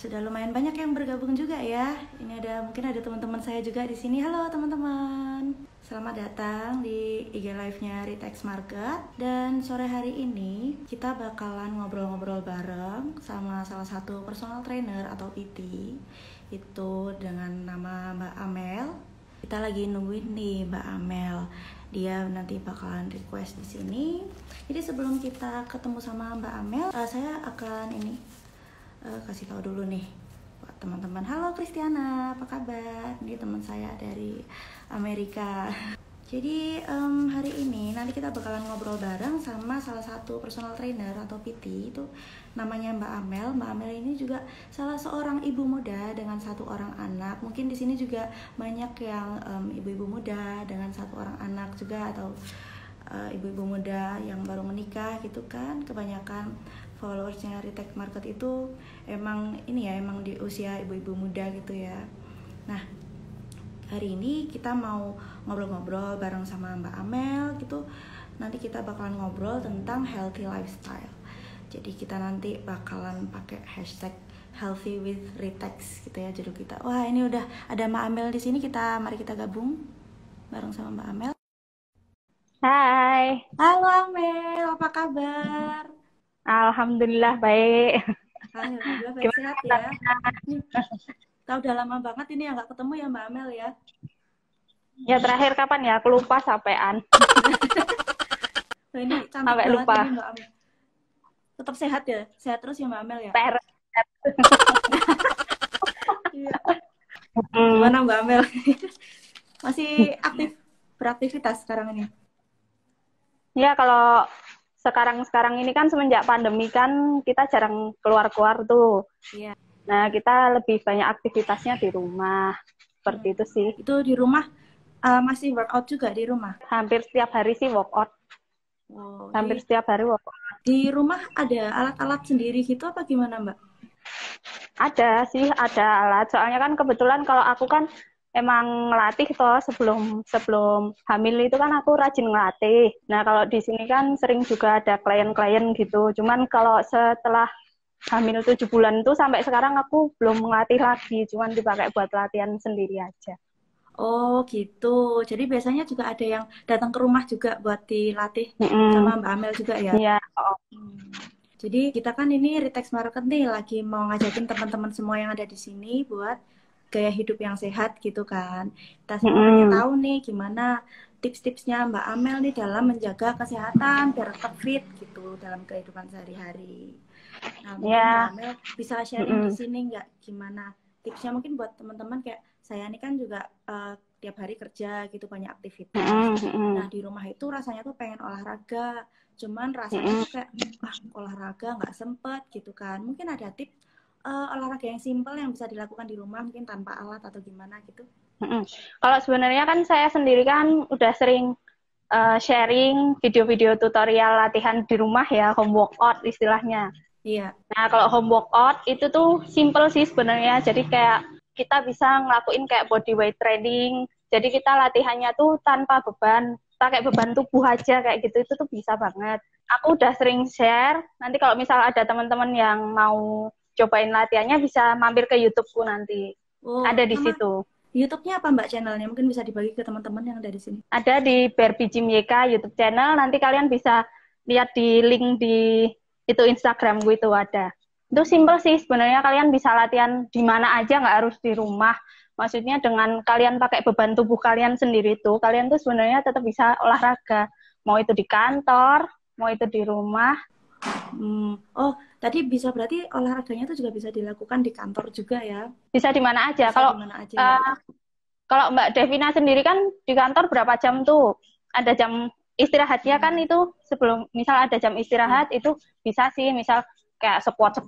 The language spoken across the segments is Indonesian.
sudah lumayan banyak yang bergabung juga ya. Ini mungkin ada teman-teman saya juga di sini. Halo teman-teman. Selamat datang di IG Live-nya Ritex Market. Dan sore hari ini kita bakalan ngobrol-ngobrol bareng sama salah satu personal trainer atau PT. Itu dengan nama Mbak Amel. Kita lagi nungguin nih Mbak Amel. Dia nanti bakalan request di sini. Jadi sebelum kita ketemu sama Mbak Amel, saya akan kasih tahu dulu nih buat teman-teman. Halo Kristiana, apa kabar? Ini teman saya dari Amerika. Jadi hari ini nanti kita bakalan ngobrol bareng sama salah satu personal trainer atau PT, itu namanya Mbak Amel. Mbak Amel ini juga salah seorang ibu muda dengan satu orang anak. Mungkin di sini juga banyak yang ibu-ibu muda dengan satu orang anak juga, atau ibu-ibu muda yang baru menikah gitu kan. Kebanyakan followersnya Ritex Market itu emang di usia ibu-ibu muda gitu ya. Nah, hari ini kita mau ngobrol-ngobrol bareng sama Mbak Amel gitu. Nanti kita bakalan ngobrol tentang healthy lifestyle. Jadi kita nanti bakalan pakai hashtag healthy with Ritex gitu ya judul kita. Wah, ini udah ada Mbak Amel di sini. Mari kita gabung bareng sama Mbak Amel. Hai. Halo Amel, apa kabar? Alhamdulillah baik. Alhamdulillah baik, Gimana sehat ya. kabarnya? Kita udah lama banget ini ya nggak ketemu ya Mbak Amel ya. Ya terakhir kapan ya? Aku lupa sampean. Nah, ini cantik Sampai banget lupa. ini Mbak Amel. Tetap sehat ya? Sehat terus ya Mbak Amel ya? PR. Iya. Gimana Mbak Amel? Masih beraktivitas sekarang ini? Ya kalau sekarang ini kan semenjak pandemi kan kita jarang keluar-keluar tuh. Iya. Nah kita lebih banyak aktivitasnya di rumah. Seperti itu sih. Itu di rumah masih workout juga di rumah? Hampir setiap hari sih workout. Oh, Hampir setiap hari workout. di rumah ada alat-alat sendiri gitu apa gimana Mbak? Ada sih, ada alat. Soalnya kan kebetulan kalau aku kan emang ngelatih toh sebelum hamil itu kan aku rajin ngelatih. Nah, kalau di sini kan sering juga ada klien-klien gitu. Cuman kalau setelah hamil 7 bulan tuh sampai sekarang aku belum ngelatih lagi, cuman dipakai buat latihan sendiri aja. Oh gitu. Jadi biasanya juga ada yang datang ke rumah juga buat dilatih sama Mbak Amel juga ya? Iya. Oh. Jadi kita kan ini Ritex Market nih lagi mau ngajakin teman-teman semua yang ada di sini buat gaya hidup yang sehat gitu kan. Kita semua pengen tahu nih gimana tips-tipsnya Mbak Amel nih dalam menjaga kesehatan biar tetap fit gitu dalam kehidupan sehari-hari. Nah, mungkin Mbak Amel bisa sharing di sini nggak gimana tipsnya mungkin buat teman-teman kayak saya ini kan juga tiap hari kerja gitu banyak aktivitas. Nah, di rumah itu rasanya tuh pengen olahraga, cuman rasanya tuh kayak olahraga nggak sempet gitu kan. Mungkin ada tips olahraga yang simpel yang bisa dilakukan di rumah mungkin tanpa alat atau gimana gitu. Kalau sebenarnya kan saya sendiri kan udah sering sharing video-video tutorial latihan di rumah ya, home workout istilahnya. Iya. Nah, kalau home workout itu tuh simple sih sebenarnya. Jadi kayak kita bisa ngelakuin kayak body weight training. Jadi kita latihannya tuh tanpa beban, pakai beban tubuh aja kayak gitu, itu tuh bisa banget. Aku udah sering share. Nanti kalau misal ada teman-teman yang mau cobain latihannya bisa mampir ke YouTube-ku nanti. Ada di situ. YouTube-nya apa Mbak channelnya? Mungkin bisa dibagi ke teman-teman yang ada di sini. Ada di Barbie Gym YK YouTube channel. Nanti kalian bisa lihat di link di itu Instagram gue itu ada. Itu simple sih sebenarnya, kalian bisa latihan di mana aja, nggak harus di rumah. Maksudnya dengan kalian pakai beban tubuh kalian sendiri tuh, kalian tuh sebenarnya tetap bisa olahraga. Mau itu di kantor, mau itu di rumah. Oh, tadi bisa berarti olahraganya itu juga bisa dilakukan di kantor juga ya? Bisa di mana aja. Bisa di mana aja, ya? Kalau Mbak Devina sendiri kan di kantor berapa jam tuh? Ada jam istirahatnya kan itu sebelum misal ada jam istirahat itu bisa sih, misal kayak squat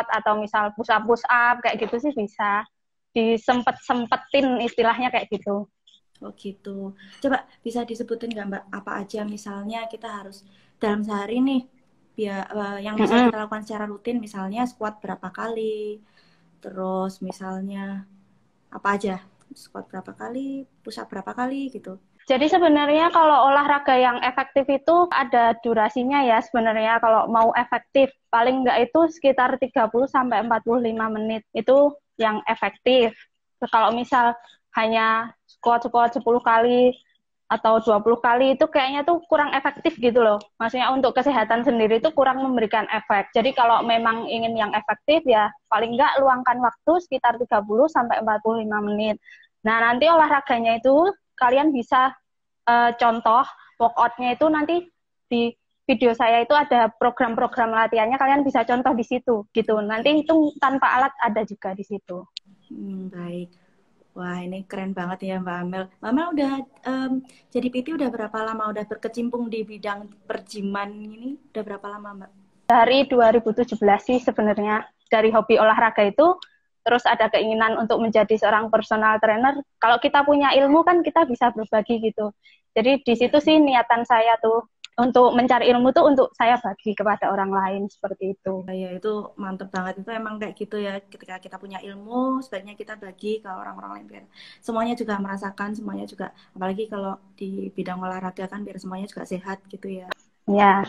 atau misal push up kayak gitu sih bisa disempet-sempetin istilahnya kayak gitu. Oh gitu. Coba bisa disebutin nggak Mbak apa aja misalnya kita harus dalam sehari nih biar yang bisa kita lakukan secara rutin, misalnya squat berapa kali, terus misalnya apa aja, squat berapa kali, push up berapa kali gitu. Jadi sebenarnya kalau olahraga yang efektif itu ada durasinya ya sebenarnya. Kalau mau efektif paling enggak itu sekitar 30 sampai 45 menit itu yang efektif. Kalau misal hanya squat 10 kali atau 20 kali itu kayaknya tuh kurang efektif gitu loh. Maksudnya untuk kesehatan sendiri itu kurang memberikan efek. Jadi kalau memang ingin yang efektif ya paling enggak luangkan waktu sekitar 30 sampai 45 menit. Nah, nanti olahraganya itu kalian bisa contoh workout-nya itu nanti di video saya itu ada program-program latihannya, kalian bisa contoh di situ gitu. Nanti itu tanpa alat ada juga di situ. Baik. Wah, ini keren banget ya Mbak Amel. Mbak Amel udah jadi PT udah berapa lama? Udah berkecimpung di bidang perjiman ini? Udah berapa lama Mbak? Dari 2017 sih sebenarnya. Dari hobi olahraga itu, terus ada keinginan untuk menjadi seorang personal trainer. Kalau kita punya ilmu kan kita bisa berbagi gitu. Jadi di situ sih niatan saya tuh untuk mencari ilmu tuh untuk saya bagi kepada orang lain seperti itu. Ya itu mantep banget, itu emang kayak gitu ya, ketika kita punya ilmu sebaiknya kita bagi ke orang-orang lain biar semuanya juga merasakan, semuanya juga, apalagi kalau di bidang olahraga kan biar semuanya juga sehat gitu ya. Ya,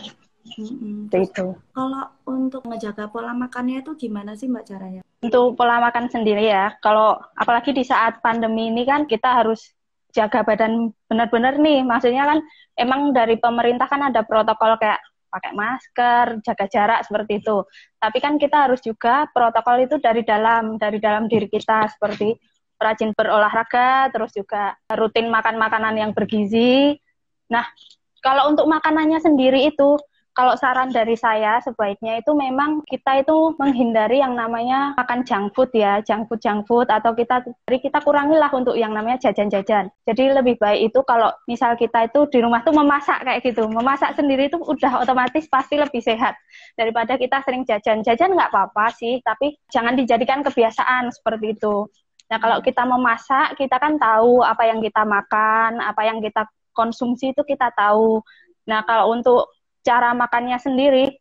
Terus itu. kalau untuk ngejaga pola makannya itu gimana sih Mbak caranya? Untuk pola makan sendiri ya, kalau apalagi di saat pandemi ini kan kita harus jaga badan benar-benar nih. Maksudnya kan emang dari pemerintah kan ada protokol kayak pakai masker, jaga jarak seperti itu. Tapi kan kita harus juga protokol itu dari dalam diri kita seperti rajin berolahraga, terus juga rutin makan makanan yang bergizi. Nah, kalau untuk makanannya sendiri itu kalau saran dari saya sebaiknya itu memang kita itu menghindari yang namanya makan junk food ya, junk food atau kita kurangilah untuk yang namanya jajan-jajan. Jadi lebih baik itu kalau misal kita itu di rumah tuh memasak kayak gitu, memasak sendiri itu udah otomatis pasti lebih sehat daripada kita sering jajan-jajan nggak apa-apa sih, tapi jangan dijadikan kebiasaan seperti itu. Nah kalau kita memasak kita kan tahu apa yang kita makan, apa yang kita konsumsi itu kita tahu. Nah kalau untuk cara makannya sendiri,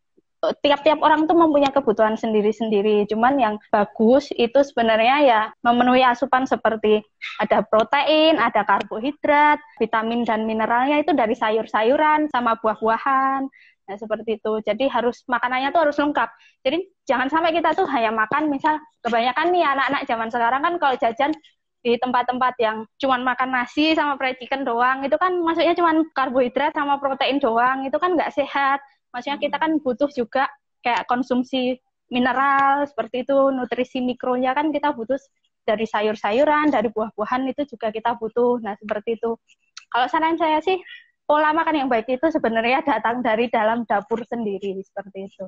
tiap-tiap orang tuh mempunyai kebutuhan sendiri-sendiri. Cuman yang bagus itu sebenarnya ya memenuhi asupan seperti ada protein, ada karbohidrat, vitamin dan mineralnya itu dari sayur-sayuran sama buah-buahan. Nah, seperti itu. Jadi makanannya tuh harus lengkap. Jadi jangan sampai kita tuh hanya makan, misal kebanyakan nih anak-anak zaman sekarang kan kalau jajan di tempat-tempat yang cuman makan nasi sama fried chicken doang, itu kan maksudnya cuman karbohidrat sama protein doang, itu kan nggak sehat. Maksudnya kita kan butuh juga kayak konsumsi mineral, seperti itu, nutrisi mikronya kan kita butuh dari sayur-sayuran, dari buah-buahan itu juga kita butuh. Nah, seperti itu. Kalau saran saya sih, pola makan yang baik itu sebenarnya datang dari dalam dapur sendiri, seperti itu.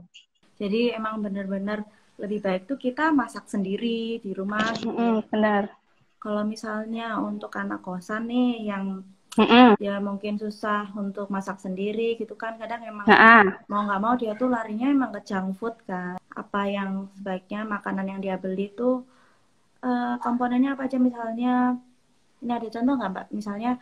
Jadi emang benar-benar lebih baik tuh kita masak sendiri di rumah. Benar. Kalau misalnya untuk anak kosan nih yang ya mungkin susah untuk masak sendiri gitu kan, kadang emang mau nggak mau dia tuh larinya emang ke junk food kan. Apa yang sebaiknya makanan yang dia beli tuh komponennya apa aja, misalnya ini ada contoh nggak Mbak? Misalnya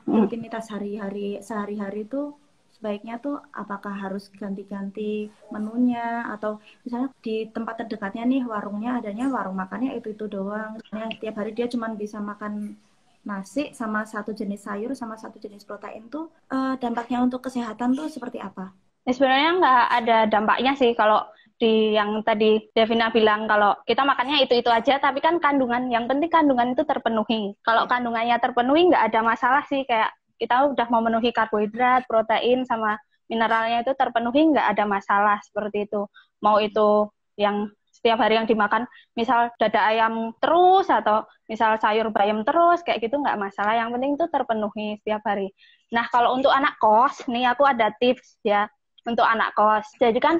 rutinitas sehari-hari tuh sebaiknya tuh apakah harus ganti-ganti menunya, atau misalnya di tempat terdekatnya nih warungnya adanya warung makannya itu doang, misalnya tiap hari dia cuma bisa makan nasi sama satu jenis sayur sama satu jenis protein tuh dampaknya untuk kesehatan tuh seperti apa? Sebenarnya nggak ada dampaknya sih kalau di yang tadi Devina bilang kalau kita makannya itu aja, tapi kan yang penting kandungan itu terpenuhi. Kalau kandungannya terpenuhi nggak ada masalah sih, kayak kita udah memenuhi karbohidrat, protein, sama mineralnya itu terpenuhi, nggak ada masalah seperti itu. Mau itu yang setiap hari yang dimakan, misal dada ayam terus, atau misal sayur bayam terus, kayak gitu nggak masalah. Yang penting itu terpenuhi setiap hari. Nah, kalau untuk anak kos, nih aku ada tips ya untuk anak kos. Jadi kan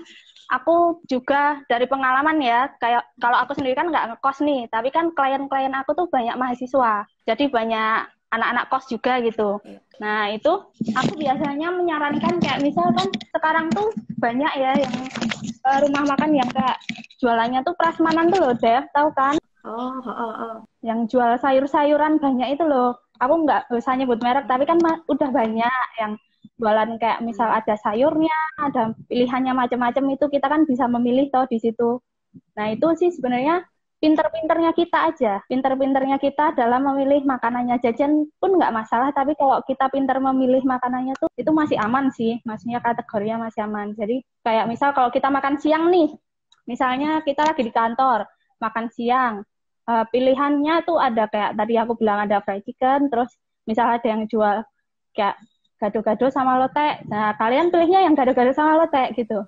aku juga dari pengalaman ya, kayak kalau aku sendiri kan nggak ngekos nih, tapi kan klien-klien aku tuh banyak mahasiswa. Jadi banyak anak-anak kos juga gitu. Nah, itu aku biasanya menyarankan kayak misalkan sekarang tuh banyak ya yang rumah makan yang kayak jualannya tuh prasmanan tuh loh, Dev, tahu kan? Yang jual sayur-sayuran banyak itu loh. Aku nggak usah nyebut merek, tapi kan udah banyak yang jualan kayak misal ada sayurnya, ada pilihannya macam-macam, itu kita kan bisa memilih toh di situ. Nah, itu sih sebenarnya pinter-pinternya kita aja, pinter-pinternya kita dalam memilih makanannya. Jajan pun nggak masalah, tapi kalau kita pinter memilih makanannya tuh itu masih aman sih, maksudnya kategorinya masih aman. Jadi kayak misal kalau kita makan siang nih, misalnya kita lagi di kantor makan siang, pilihannya tuh ada kayak tadi aku bilang ada fried chicken, terus misal ada yang jual kayak gado-gado sama lotek, nah kalian pilihnya yang gado-gado sama lotek gitu.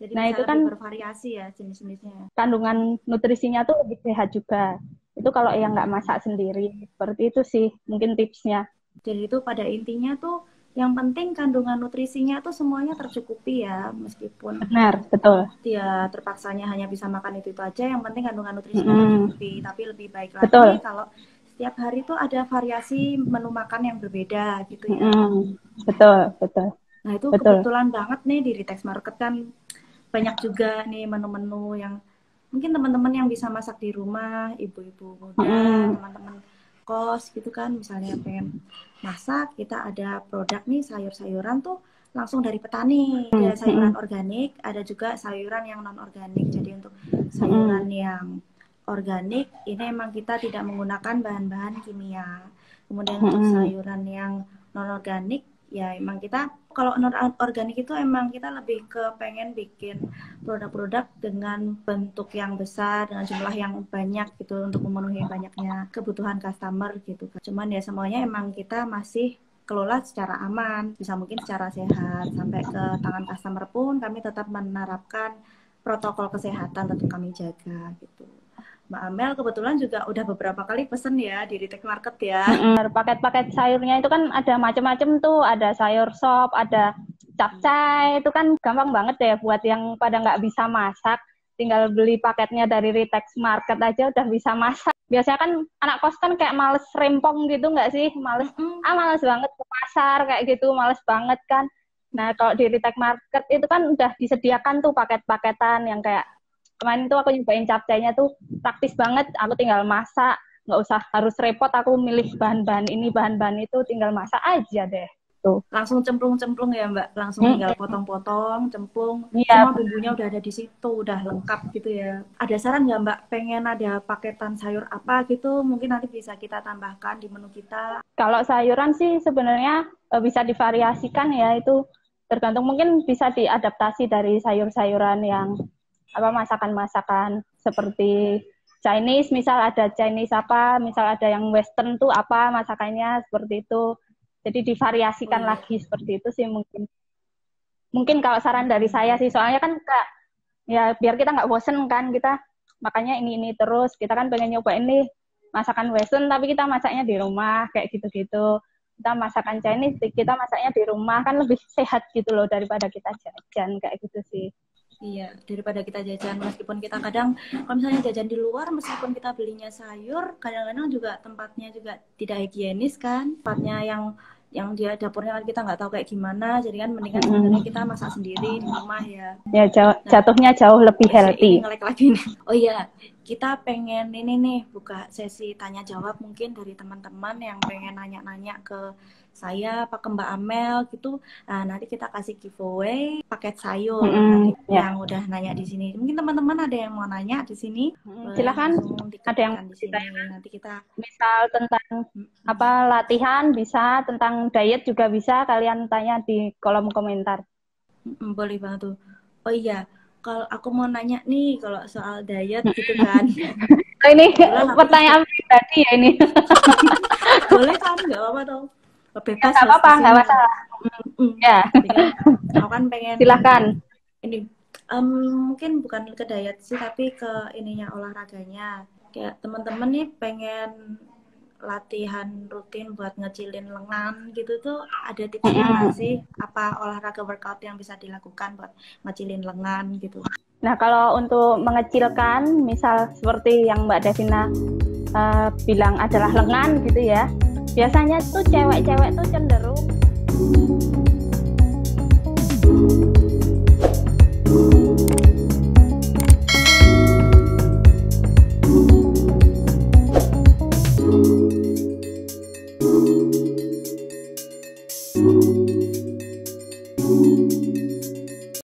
Jadi Nah itu kan bervariasi ya jenis-jenisnya. kandungan nutrisinya tuh lebih sehat juga. Itu kalau yang nggak masak sendiri. Seperti itu sih mungkin tipsnya. Jadi itu pada intinya tuh yang penting kandungan nutrisinya tuh semuanya tercukupi ya, meskipun Benar, betul. dia terpaksanya hanya bisa makan itu aja, yang penting kandungan nutrisinya tercukupi. Tapi lebih baik lagi betul. kalau setiap hari tuh ada variasi menu makan yang berbeda gitu ya. Betul, betul. Nah itu kebetulan banget nih di Ritex Market kan banyak juga nih menu-menu yang mungkin teman-teman yang bisa masak di rumah, ibu-ibu muda, teman-teman kos gitu kan, misalnya pengen masak, kita ada produk nih sayur-sayuran tuh langsung dari petani. Ada sayuran organik, ada juga sayuran yang non-organik. Jadi untuk sayuran yang organik ini emang kita tidak menggunakan bahan-bahan kimia. Kemudian untuk sayuran yang non-organik ya emang kita kalau non-organik itu emang kita lebih ke pengen bikin produk-produk dengan bentuk yang besar, dengan jumlah yang banyak gitu untuk memenuhi banyaknya kebutuhan customer gitu. Cuman ya semuanya emang kita masih kelola secara aman, bisa mungkin secara sehat. Sampai ke tangan customer pun kami tetap menerapkan protokol kesehatan tetap kami jaga gitu. Mbak Amel kebetulan juga udah beberapa kali pesen ya di Ritex Market ya. Paket-paket sayurnya itu kan ada macam-macam tuh, ada sayur sop, ada capcay, itu kan gampang banget ya buat yang pada nggak bisa masak, tinggal beli paketnya dari Ritex Market aja udah bisa masak. Biasanya kan anak kos kan kayak males rempong gitu nggak sih? Males banget ke pasar kayak gitu, males banget kan. Nah kalau di Ritex Market itu kan udah disediakan tuh paket-paketan yang kayak kemarin tuh aku nyobain capcaynya tuh praktis banget, aku tinggal masak, nggak usah harus repot aku milih bahan-bahan ini, bahan-bahan itu, tinggal masak aja deh. Tuh. Langsung cemplung-cemplung ya Mbak, langsung tinggal potong-potong, cemplung, semua bumbunya udah ada di situ, udah lengkap gitu ya. Ada saran nggak Mbak, pengen ada paketan sayur apa gitu, mungkin nanti bisa kita tambahkan di menu kita? Kalau sayuran sih sebenarnya bisa divariasikan ya, itu tergantung, mungkin bisa diadaptasi dari sayur-sayuran yang masakan-masakan seperti Chinese, misal ada Chinese apa, misal ada yang Western tuh apa masakannya seperti itu. Jadi divariasikan lagi seperti itu sih mungkin. Mungkin kalau saran dari saya sih, soalnya kan Kak, ya biar kita nggak bosen kan, kita makanya ini terus, kita kan pengen nyoba ini masakan Western tapi kita masaknya di rumah kayak gitu-gitu. Kita masakan Chinese, kita masaknya di rumah kan lebih sehat gitu loh daripada kita jajan kayak gitu sih. Iya, daripada kita jajan, meskipun kita kadang kalau misalnya jajan di luar, meskipun kita belinya sayur, kadang-kadang juga tempatnya juga tidak higienis kan, tempatnya yang dia dapurnya kita nggak tahu kayak gimana, jadi kan mendingan sebenarnya kita masak sendiri di rumah ya. Ya jatuhnya jauh lebih healthy. Ini nge-lag lagi nih. Oh iya, kita pengen ini nih buka sesi tanya jawab mungkin dari teman-teman yang pengen nanya-nanya ke saya, Pak Mbak Amel gitu. Nah, nanti kita kasih giveaway paket sayur yang udah nanya di sini. Mungkin teman-teman ada yang mau nanya di sini. Silakan. Ada yang di sini. Nanti kita misal tentang latihan bisa, tentang diet juga bisa, kalian tanya di kolom komentar. Boleh banget tuh. Oh iya, kalau aku mau nanya nih kalau soal diet gitu kan. Ini pertanyaan pribadi ya ini. Boleh kan? Nggak apa-apa tuh. Bebas, nggak apa-apa, nggak masalah. Ya. Aku kan pengen. Silakan. Ini mungkin bukan ke diet sih, tapi ke ininya olahraganya. Kayak teman-teman nih pengen latihan rutin buat ngecilin lengan gitu tuh, ada tipsnya nggak sih? Apa olahraga workout yang bisa dilakukan buat ngecilin lengan gitu? Nah kalau untuk mengecilkan, misal seperti yang Mbak Devina bilang adalah lengan gitu ya. Biasanya tuh cewek-cewek tuh cenderung